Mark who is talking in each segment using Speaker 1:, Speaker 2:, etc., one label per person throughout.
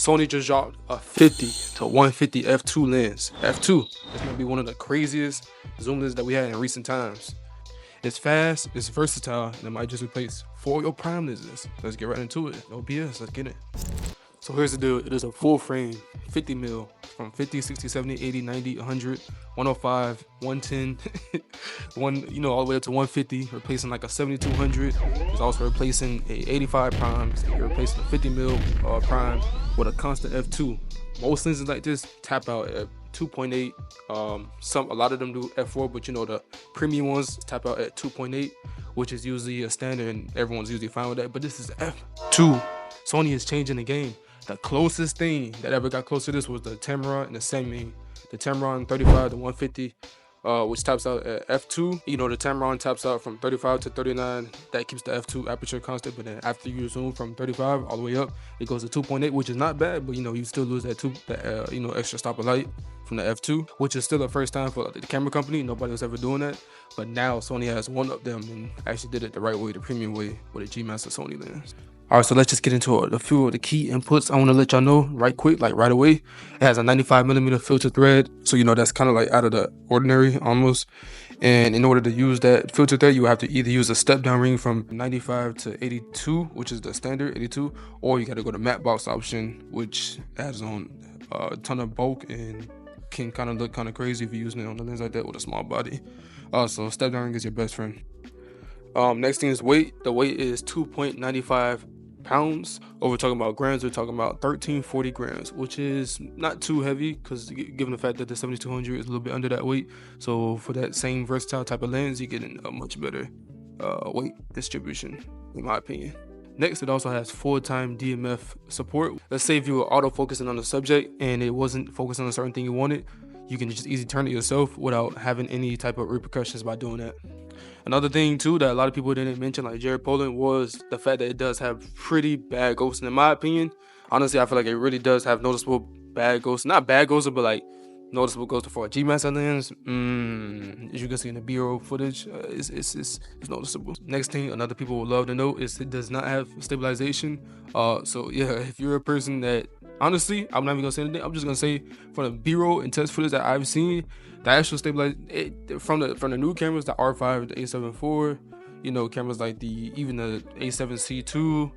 Speaker 1: Sony just dropped a 50 to 150 f2 lens. F2 is gonna be one of the craziest zoom lenses that we had in recent times. It's fast, it's versatile, and it might just replace 4 of your prime lenses. Let's get right into it. No BS, let's get it. So here's the deal. It is a full frame 50 mil from 50, 60, 70, 80, 90, 100, 105, 110, all the way up to 150, replacing like a 7200. It's also replacing a 85 prime. So you're replacing a 50 mil prime with a constant f2. Most lenses like this tap out at 2.8. A lot of them do f4, but the premium ones tap out at 2.8, which is usually a standard, and everyone's usually fine with that. But this is f2. Sony is changing the game. The closest thing that ever got close to this was the Tamron and the Semi. The Tamron 35 to 150, which taps out at f2. The Tamron taps out from 35 to 39. That keeps the f2 aperture constant. But then after you zoom from 35 all the way up, it goes to 2.8, which is not bad. But you still lose that extra stop of light from the f2, which is still the first time for the camera company. Nobody was ever doing that. But now Sony has one up them and actually did it the right way, the premium way, with a G Master Sony lens. Alright, so let's just get into a few of the key inputs. I want to let y'all know right quick, like right away. It has a 95mm filter thread, so that's kind of like out of the ordinary almost. And in order to use that filter thread, you have to either use a step down ring from 95 to 82, which is the standard 82, or you got to go to matte box option, which adds on a ton of bulk and can kind of look kind of crazy if you're using it on the lens like that with a small body. So step down ring is your best friend. Next thing is weight. The weight is 2.95 pounds. We're talking about grams, we're talking about 1340 grams, which is not too heavy because given the fact that the 7200 is a little bit under that weight. So for that same versatile type of lens, you're getting a much better weight distribution, in my opinion. Next, it also has full-time DMF support. Let's say if you were auto-focusing on the subject and it wasn't focusing on a certain thing you wanted, you can just easily turn it yourself without having any type of repercussions by doing that. Another thing too that a lot of people didn't mention, like Jared Poland, was the fact that it does have pretty bad ghosting. In my opinion, honestly, I feel like it really does have noticeable bad ghosting. Not bad ghosting, but like noticeable ghosting for a G Master lens. As you can see in the B-roll footage, it's noticeable. Next thing, another people would love to know is it does not have stabilization. So yeah, if you're a person that, honestly, I'm not even gonna say anything. I'm just gonna say from the B-roll and test footage that I've seen, the actual stabilization from the new cameras, the R5, the A7 IV, cameras like even the A7C2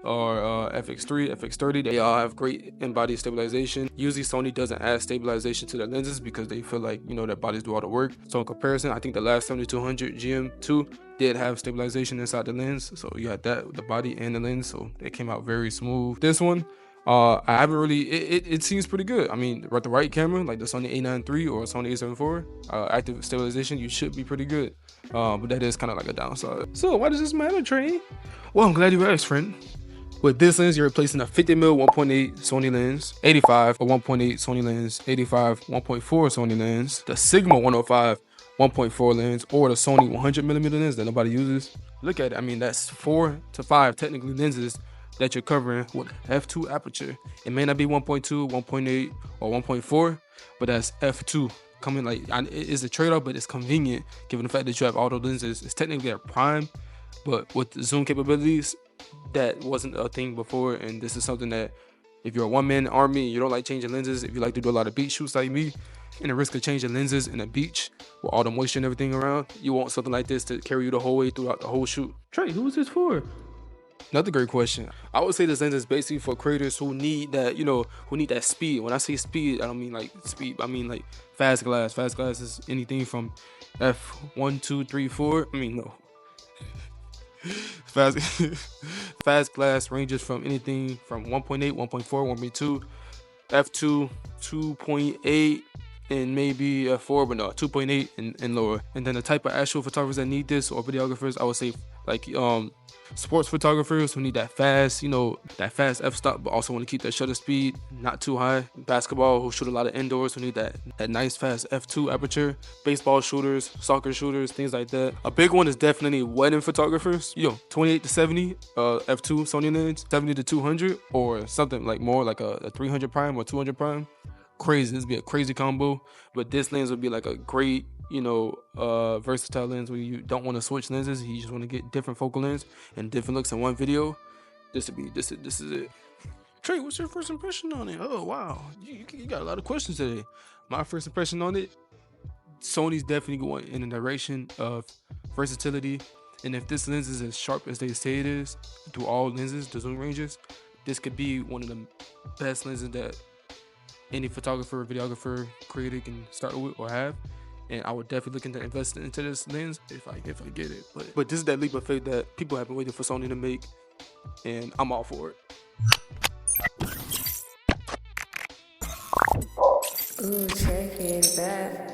Speaker 1: or FX3, FX30, they all have great in-body stabilization. Usually Sony doesn't add stabilization to their lenses because they feel like their bodies do all the work. So in comparison, I think the last 7200 GM2 did have stabilization inside the lens, so you had that, the body and the lens, so they came out very smooth. This one, I haven't really, it seems pretty good. I mean, with the right camera, like the Sony A9 III or Sony A7 IV, active stabilization, you should be pretty good. But that is kind of like a downside. So why does this matter, Trey? Well, I'm glad you asked, friend. With this lens, you're replacing a 50mm 1.8 Sony lens, 85 or 1.8 Sony lens, 85 1.4 Sony lens, the Sigma 105 1.4 lens, or the Sony 100mm lens that nobody uses. Look at it. I mean, that's 4 to 5 technically lenses that you're covering with f2 aperture. It may not be 1.2, 1.8, or 1.4, but that's f2 coming. Like, it's a trade-off, but it's convenient given the fact that you have all those lenses. It's technically a prime, but with the zoom capabilities, that wasn't a thing before, and this is something that if you're a one-man army and you don't like changing lenses, if you like to do a lot of beach shoots like me, and the risk of changing lenses in a beach with all the moisture and everything around, you want something like this to carry you the whole way throughout the whole shoot. Trey, who is this for? Another great question. I would say this lens is basically for creators who need that, who need that speed. When I say speed, I don't mean like speed, I mean like fast glass. Fast glass is anything from f1, 2, 3, 4. I mean, no. Fast glass ranges from anything from 1.8, 1.4, 1.2, f2, 2.8, and maybe f4, but no, 2.8 and lower. And then the type of actual photographers that need this, or videographers, I would say like sports photographers who need that fast, that fast f-stop, but also want to keep that shutter speed not too high. Basketball, who shoot a lot of indoors, who need that nice fast f2 aperture. Baseball shooters, soccer shooters, things like that. A big one is definitely wedding photographers. 28 to 70 f2 Sony lens, 70 to 200, or something like more like a 300 prime or 200 prime. Crazy. This would be a crazy combo, but this lens would be like a great versatile lens where you don't want to switch lenses. You just want to get different focal lengths and different looks in one video. This is it. Trey, what's your first impression on it? Oh wow, you got a lot of questions today. My first impression on it, Sony's definitely going in the direction of versatility. And if this lens is as sharp as they say it is, through all lenses, the zoom ranges, this could be one of the best lenses that any photographer, videographer, creator can start with or have. And I would definitely look into investing into this lens if I get it. But this is that leap of faith that people have been waiting for Sony to make, and I'm all for it.
Speaker 2: Ooh, check it back.